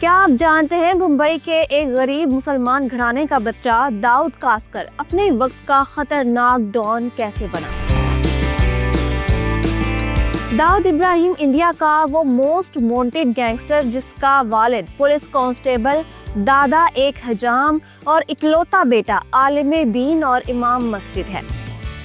क्या आप जानते हैं मुंबई के एक गरीब मुसलमान घराने का बच्चा दाऊद कासकर अपने वक्त का खतरनाक डॉन कैसे बना। दाऊद इब्राहिम इंडिया का वो मोस्ट वांटेड गैंगस्टर जिसका वालिद पुलिस कांस्टेबल, दादा एक हजाम और इकलौता बेटा आलिम दीन और इमाम मस्जिद है।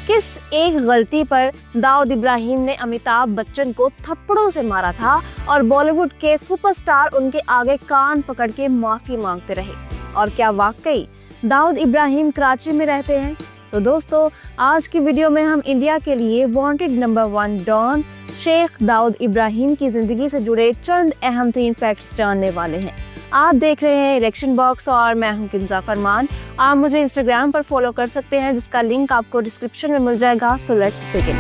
किस एक गलती पर दाऊद इब्राहिम ने अमिताभ बच्चन को थप्पड़ों से मारा था और बॉलीवुड के सुपरस्टार उनके आगे कान पकड़ के माफी मांगते रहे। और क्या वाकई दाऊद इब्राहिम कराची में रहते हैं? तो दोस्तों, आज की वीडियो में हम इंडिया के लिए wanted number 1 don Shaikh Dawood Ibrahim की जिंदगी से जुड़े चंद अहम 3 फैक्ट्स जानने वाले हैं। आप देख रहे हैं इलेक्शन बॉक्स और मैं हूं किंजा फरमान। आप मुझे इंस्टाग्राम पर फॉलो कर सकते हैं जिसका लिंक आपको डिस्क्रिप्शन में मिल जाएगा। So let's begin.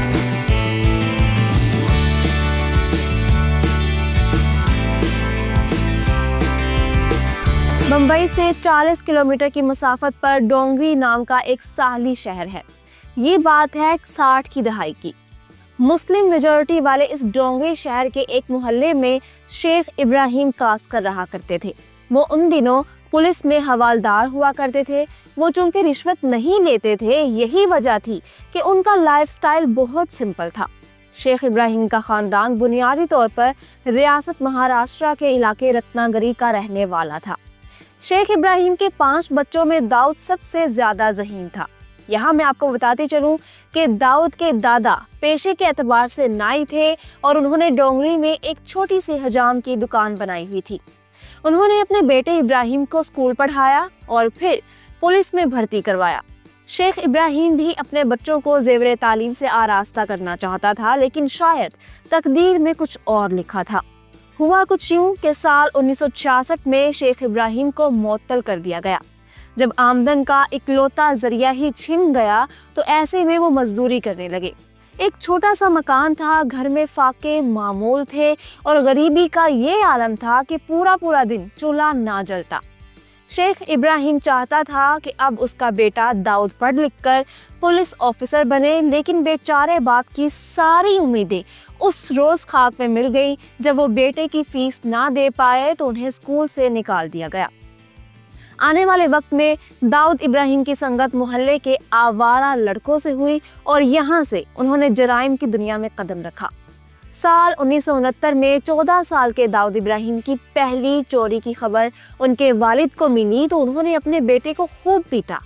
मुंबई से 40 किलोमीटर की मसाफत पर डोंगरी नाम का एक साहली शहर है। ये बात है 60 की दहाई की। मुस्लिम मेजॉरिटी वाले इस डोंगरी शहर के एक मोहल्ले में शेख इब्राहिम कासकर रहा करते थे। वो उन दिनों पुलिस में हवालदार हुआ करते थे। वो चूंकि रिश्वत नहीं लेते थे, यही वजह थी कि उनका लाइफस्टाइल बहुत सिंपल था। शेख इब्राहिम का खानदान बुनियादी तौर पर रियासत महाराष्ट्र के इलाके रत्नागिरी का रहने वाला था। शेख इब्राहिम के 5 बच्चों में दाऊद सबसे ज्यादा ज़हीन था। यहाँ मैं आपको बताते चलूं कि दाऊद के दादा पेशे के एतबार से नाई थे और उन्होंने डोंगरी में एक छोटी सी हजाम की दुकान बनाई हुई थी। उन्होंने अपने बेटे इब्राहिम को स्कूल पढ़ाया और फिर पुलिस में भर्ती करवाया। शेख इब्राहिम भी अपने बच्चों को ज़ेवरे तालीम से आरास्ता करना चाहता था, लेकिन शायद तकदीर में कुछ और लिखा था। हुआ कुछ यूं कि साल 1966 में शेख इब्राहिम को मुअत्तल कर दिया गया। जब आमदन का इकलौता जरिया ही छिन गया तो ऐसे में वो मजदूरी करने लगे। एक छोटा सा मकान था, घर में फाके मामूल थे और गरीबी का ये आलम था कि पूरा दिन चूल्हा ना जलता। शेख इब्राहिम चाहता था कि अब उसका बेटा दाऊद पढ़ लिख कर पुलिस ऑफिसर बने, लेकिन बेचारे बाप की सारी उम्मीदें उस रोज खाक में मिल गई जब वो बेटे की फीस ना दे पाए तो उन्हें स्कूल से निकाल दिया गया। आने वाले वक्त में दाऊद इब्राहिम की संगत मोहल्ले के आवारा लड़कों से हुई और यहाँ से उन्होंने जराइम की दुनिया में कदम रखा। साल 1969 में 14 साल के दाऊद इब्राहिम की पहली चोरी की खबर उनके वालिद को मिली तो उन्होंने अपने बेटे को खूब पीटा।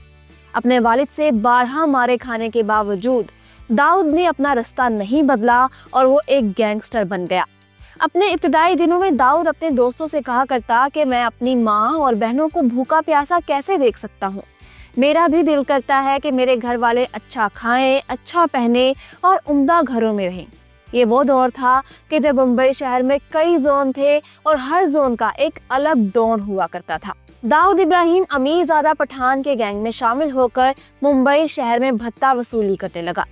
अपने वालिद से 12 मारे खाने के बावजूद दाऊद ने अपना रास्ता नहीं बदला और वो एक गैंगस्टर बन गया। अपने इब्तिदाई दिनों में दाऊद अपने दोस्तों से कहा करता कि मैं अपनी माँ और बहनों को भूखा प्यासा कैसे देख सकता हूँ। मेरा भी दिल करता है कि मेरे घर वाले अच्छा खाएं, अच्छा पहने और उम्दा घरों में रहें। ये वो दौर था कि जब मुंबई शहर में कई जोन थे और हर जोन का एक अलग डॉन हुआ करता था। दाऊद इब्राहिम अमीरजादा पठान के गैंग में शामिल होकर मुंबई शहर में भत्ता वसूली करने लगा।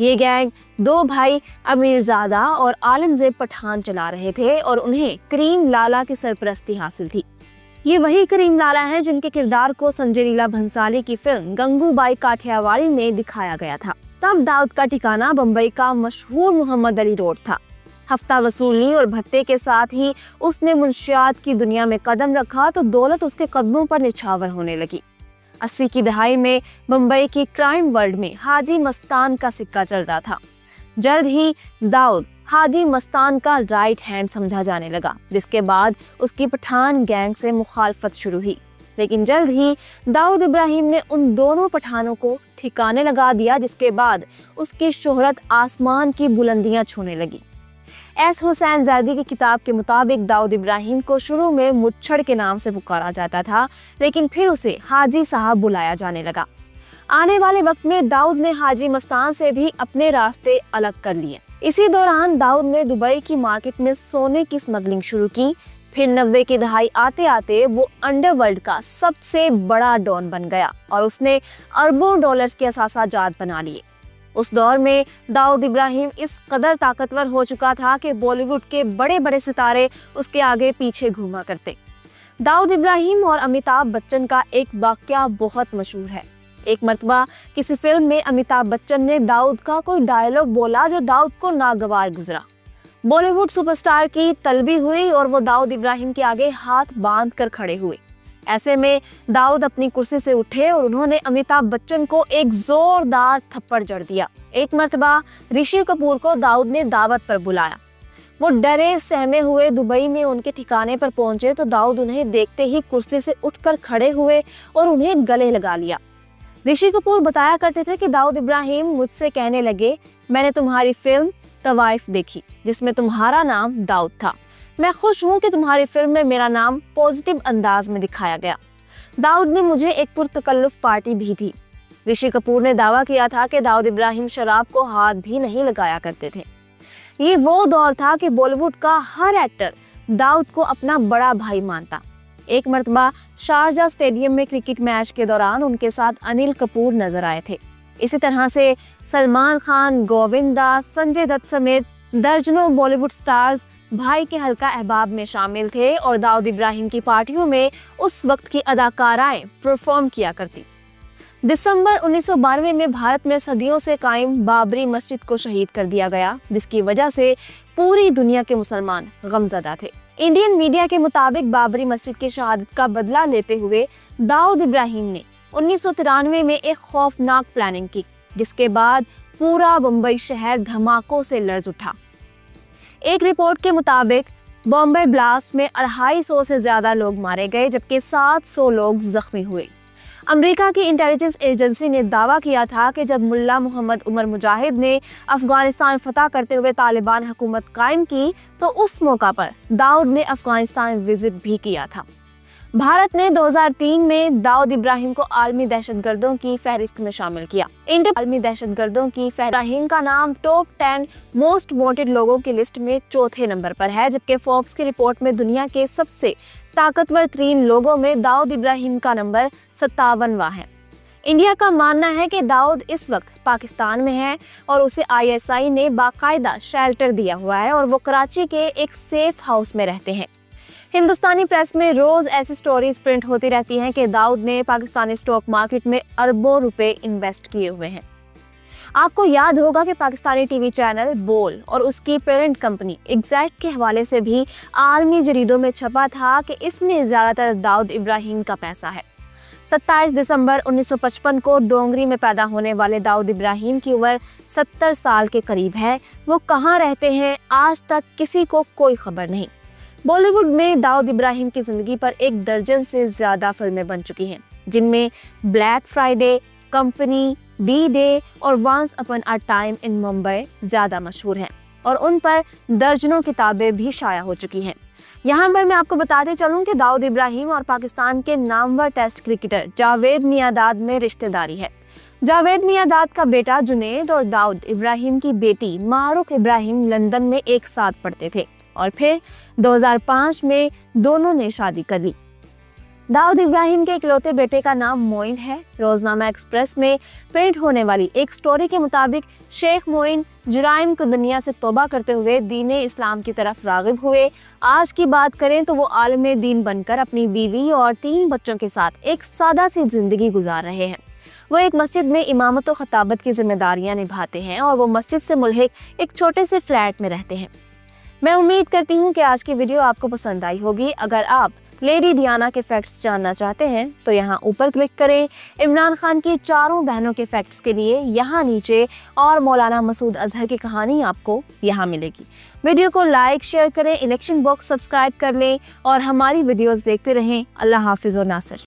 ये गैंग 2 भाई अमीरजादा और आलमजेब पठान चला रहे थे और उन्हें करीम लाला की सरपरस्ती हासिल थी। ये वही करीम लाला हैं जिनके किरदार को संजय लीला भंसाली की फिल्म गंगूबाई काठियावाड़ी में दिखाया गया था। तब दाऊद का ठिकाना मुंबई का मशहूर मोहम्मद अली रोड था। हफ्ता वसूली और भत्ते के साथ ही उसने मुंशियात की दुनिया में कदम रखा तो दौलत उसके कदमों पर निछावर होने लगी। 80 की दहाई में मुंबई की क्राइम वर्ल्ड में हाजी मस्तान का सिक्का चलता था। जल्द ही दाऊद हाजी मस्तान का राइट हैंड समझा जाने लगा, जिसके बाद उसकी पठान गैंग से मुखालफत शुरू हुई। लेकिन जल्द ही दाऊद इब्राहिम ने उन दोनों पठानों को ठिकाने लगा दिया, जिसके बाद उसकी शोहरत आसमान की बुलंदियां छूने लगी। एस हुसैन ज़ैदी की किताब के मुताबिक दाऊद इब्राहिम को शुरू में मुच्छड़ के नाम से पुकारा जाता था, लेकिन फिर उसे हाजी साहब बुलाया जाने लगा। आने वाले वक्त में दाऊद ने हाजी मस्तान से भी अपने रास्ते अलग कर लिए। इसी दौरान दाऊद ने दुबई की मार्केट में सोने की स्मगलिंग शुरू की। फिर 90 की दहाई आते आते वो अंडरवर्ल्ड का सबसे बड़ा डॉन बन गया और उसने अरबों डॉलर्स के असासा जात बना लिए। उस दौर में दाऊद इब्राहिम इस कदर ताकतवर हो चुका था कि बॉलीवुड के बड़े बड़े सितारे उसके आगे पीछे घूमा करते। दाऊद इब्राहिम और अमिताभ बच्चन का एक वाकया बहुत मशहूर है। एक मर्तबा किसी फिल्म में अमिताभ बच्चन ने दाऊद का कोई डायलॉग बोला जो दाऊद को नागवार गुजरा। बॉलीवुड सुपरस्टार की तलबी हुई और वो दाऊद इब्राहिम के आगे हाथ बांध कर खड़े हुए। ऐसे में दाऊद अपनी कुर्सी से उठे और उन्होंने अमिताभ बच्चन को एक जोरदार थप्पड़ जड़ दिया। एक मर्तबा ऋषि कपूर को दाऊद ने दावत पर बुलाया। वो डरे सहमे हुए दुबई में उनके ठिकाने पर पहुंचे तो दाऊद उन्हें देखते ही कुर्सी से उठकर खड़े हुए और उन्हें गले लगा लिया। ऋषि कपूर बताया करते थे कि दाऊद इब्राहिम मुझसे कहने लगे, मैंने तुम्हारी फिल्म तवाइफ देखी जिसमें तुम्हारा नाम दाऊद था। मैं खुश हूँ कि तुम्हारी फिल्म में मेरा नाम पॉजिटिव अंदाज में दिखाया गया। दाऊद ने मुझे एक पुरतकल्लुफ पार्टी भी दी। ऋषि कपूर ने दावा किया था कि दाऊद इब्राहिम शराब को हाथ भी नहीं लगाया करते थे। ये वो दौर था कि बॉलीवुड का हर एक्टर दाऊद को अपना बड़ा भाई मानता। एक मर्तबा शारजा स्टेडियम में क्रिकेट मैच के दौरान उनके साथ अनिल कपूर नजर आए थे। इसी तरह से सलमान खान, गोविंदा, संजय दत्त समेत दर्जनों बॉलीवुड स्टार्स भाई के हल्का अहबाब में शामिल थे और दाऊद इब्राहिम की पार्टियों में उस वक्त की अदाकाराएं परफॉर्म किया करती। दिसंबर 1992 में भारत में सदियों से कायम बाबरी मस्जिद को शहीद कर दिया गया, जिसकी वजह से पूरी दुनिया के मुसलमान गमज़दा थे। इंडियन मीडिया के मुताबिक बाबरी मस्जिद की शहादत का बदला लेते हुए दाऊद इब्राहिम ने 1993 में एक खौफनाक प्लानिंग की, जिसके बाद पूरा मुंबई शहर धमाकों से लर्ज उठा। एक रिपोर्ट के मुताबिक बॉम्बे ब्लास्ट में 250 से ज्यादा लोग मारे गए जबकि 700 लोग जख्मी हुए। अमेरिका की इंटेलिजेंस एजेंसी ने दावा किया था कि जब मुल्ला मोहम्मद उमर मुजाहिद ने अफगानिस्तान फतह करते हुए तालिबान हुकूमत कायम की तो उस मौका पर दाऊद ने अफगानिस्तान विजिट भी किया था। भारत ने 2003 में दाऊद इब्राहिम को आलमी दहशतगर्दों की फहरिस्त में शामिल किया। आलमी दहशतगर्दों की इब्राहिम का नाम टॉप 10 मोस्ट वांटेड लोगों की लिस्ट में चौथे नंबर पर है, जबकि फोर्ब्स की रिपोर्ट में दुनिया के सबसे ताकतवर 3 लोगों में दाऊद इब्राहिम का नंबर 57वां है। इंडिया का मानना है कि दाऊद इस वक्त पाकिस्तान में है और उसे ISI ने बाकायदा शेल्टर दिया हुआ है और वो कराची के एक सेफ हाउस में रहते हैं। हिंदुस्तानी प्रेस में रोज ऐसी स्टोरीज प्रिंट होती रहती हैं कि दाऊद ने पाकिस्तानी स्टॉक मार्केट में अरबों रुपए इन्वेस्ट किए हुए हैं। आपको याद होगा कि पाकिस्तानी टीवी चैनल बोल और उसकी पेरेंट कंपनी एग्जैक्ट के हवाले से भी आलमी जरीदों में छपा था कि इसमें ज्यादातर दाऊद इब्राहिम का पैसा है। 27 दिसंबर 1955 को डोंगरी में पैदा होने वाले दाऊद इब्राहिम की उम्र 70 साल के करीब है। वो कहाँ रहते हैं आज तक किसी को कोई खबर नहीं। बॉलीवुड में दाऊद इब्राहिम की जिंदगी पर 1 दर्जन से ज्यादा फिल्में बन चुकी हैं, जिनमें ब्लैक फ्राइडे, कंपनी, D-Day और once upon a time in Mumbai ज्यादा मशहूर हैं और उन पर दर्जनों किताबें भी शाया हो चुकी हैं। यहाँ पर मैं आपको बताते चलूँ कि दाऊद इब्राहिम और पाकिस्तान के नामवर टेस्ट क्रिकेटर जावेद मियांदाद में रिश्तेदारी है। जावेद मियांदाद का बेटा जुनैद और दाऊद इब्राहिम की बेटी मारूख इब्राहिम लंदन में एक साथ पढ़ते थे और फिर 2005 में दोनों ने शादी कर ली। दाऊद इब्राहिम के इकलौते बेटे का नाम मोइन है। रोजनामा एक्सप्रेस में प्रिंट होने वाली एक स्टोरी के मुताबिक शेख मोइन जुराइम को दुनिया से तौबा करते हुए दीन इस्लाम की तरफ रागिब हुए। आज की बात करें तो वो आलिम दीन बनकर अपनी बीवी और 3 बच्चों के साथ एक सादा सी जिंदगी गुजार रहे हैं। वो एक मस्जिद में इमामत और खताबत की जिम्मेदारियां निभाते हैं और वो मस्जिद से मुल्हिक एक छोटे से फ्लैट में रहते हैं। मैं उम्मीद करती हूँ कि आज की वीडियो आपको पसंद आई होगी। अगर आप लेडी डियाना के फैक्ट्स जानना चाहते हैं तो यहाँ ऊपर क्लिक करें। इमरान खान की 4 बहनों के फैक्ट्स के लिए यहाँ नीचे और मौलाना मसूद अजहर की कहानी आपको यहाँ मिलेगी। वीडियो को लाइक शेयर करें, इलेक्शन बॉक्स सब्सक्राइब कर लें और हमारी वीडियोस देखते रहें। अल्लाह हाफिज़ और नासिर।